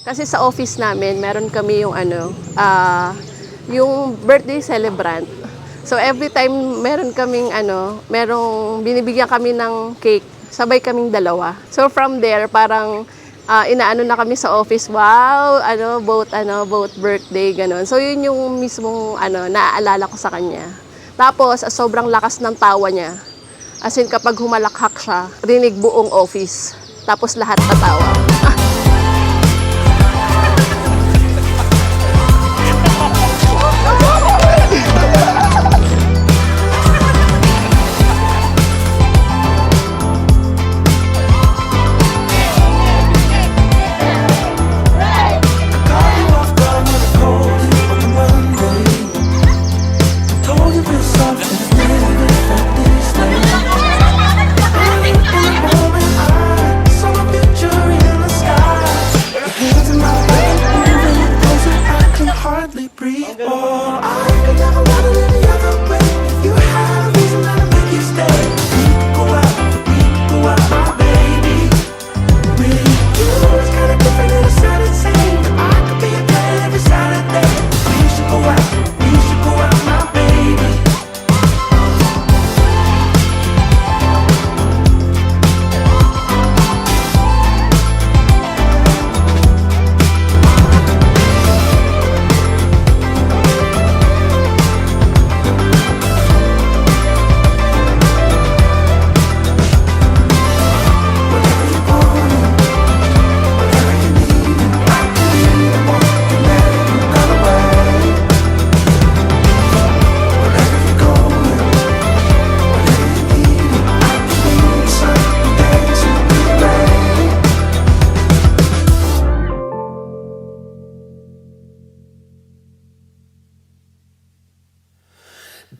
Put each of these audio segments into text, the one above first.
Kasi sa office namin, meron kami yung yung birthday celebrant. So every time meron kaming merong binibigyan kami ng cake, sabay kaming dalawa. So from there, parang inaano na kami sa office, wow, both birthday, ganun. So yun yung mismong naaalala ko sa kanya. Tapos sobrang lakas ng tawa niya. As in kapag humalakhak siya, rinig buong office. Tapos lahat tatawa.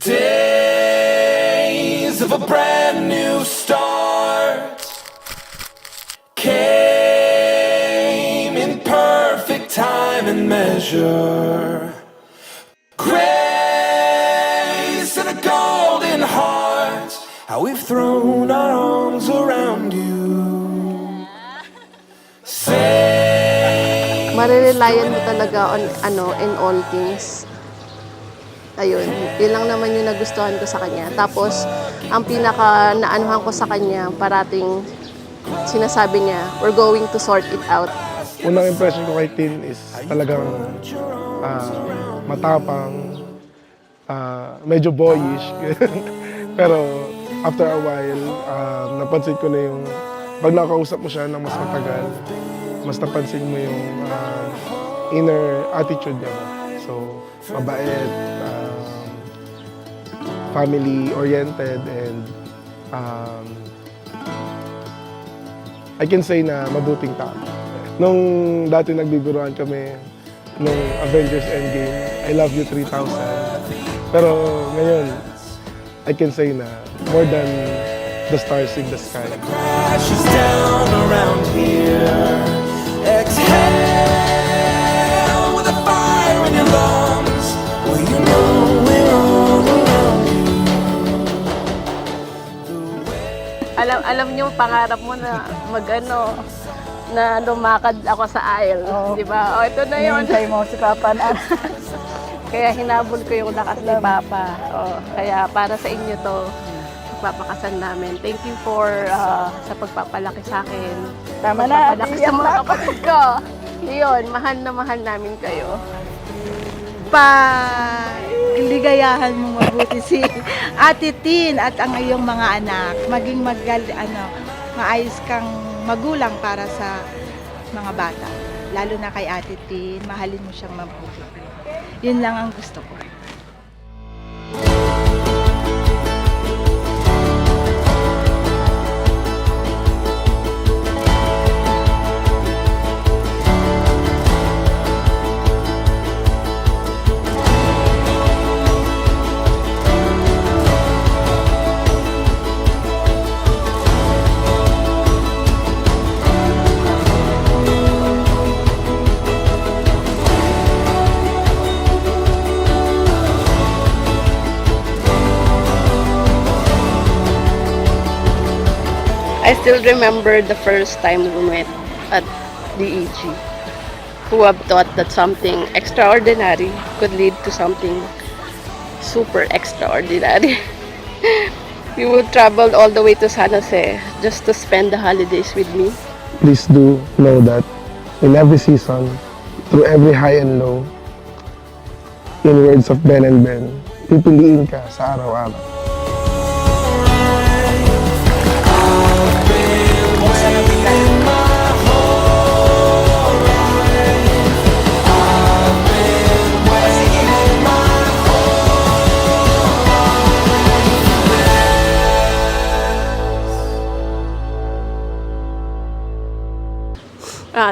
Days of a brand new start came in perfect time and measure. Grace and a golden heart, how we've thrown our arms around you. Say, Marirelayan mo talaga on in all things. Ayun, yun lang naman yung nagustuhan ko sa kanya. Tapos, ang pinaka naanuhan ko sa kanya, parating sinasabi niya, we're going to sort it out. Unang impression ko kay Tin is talagang matapang, medyo boyish. Pero after a while, napansin ko na yung, pag nakausap mo siya ng mas matagal, mas napansin mo yung inner attitude niya. So, mabait, family-oriented, and I can say na mabuting tao. Nung dati nagbibiruan kami, nung Avengers Endgame, I Love You 3000. Pero ngayon, I can say na more than the stars in the sky. crashes down around here. Exhale with a fire in your lungs. Well, you know we're all around you. Alam niyo, pangarap mo na na lumakad ako sa aisle, di ba? O, ito na yun. Hintay mo si Papa na. Kaya hinabol ko yung lakas ni Papa. O, kaya para sa inyo to, pagpapakasan namin. Thank you for sa pagpapalaki sa akin. Tama na, Pagpapalaki sa iyak mga na ako. kapatid ko. Yun, mahal na mahal namin kayo. Ligayahan mo mabuti si Ate Tin at ang iyong mga anak. Maging maayos kang magulang para sa mga bata. Lalo na kay Ate Tin, mahalin mo siyang mabuti. Yun lang ang gusto ko. I still remember the first time we met at DEG. who have thought that something extraordinary could lead to something super extraordinary. You would travel all the way to San Jose just to spend the holidays with me. Please do know that in every season, through every high and low, in words of Ben and Ben, pipiliin ka sa araw-araw.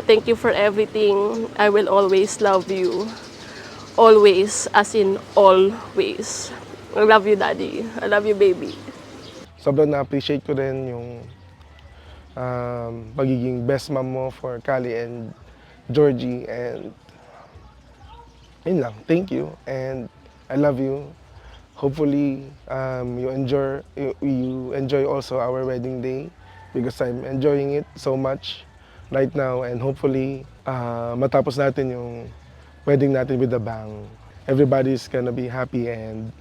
Thank you for everything. I will always love you. Always, as in always. I love you, Daddy. I love you, baby. Sobrang na-appreciate ko rin yung pagiging best mom mo for Kali and Georgie, and yun lang, thank you and I love you. Hopefully you enjoy also our wedding day, because I'm enjoying it so much right now, and hopefully matapos natin yung wedding natin with a bang. Everybody's gonna be happy and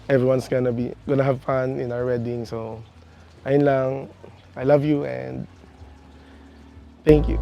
everyone's gonna have fun in our wedding. So ayun lang, I love you and thank you.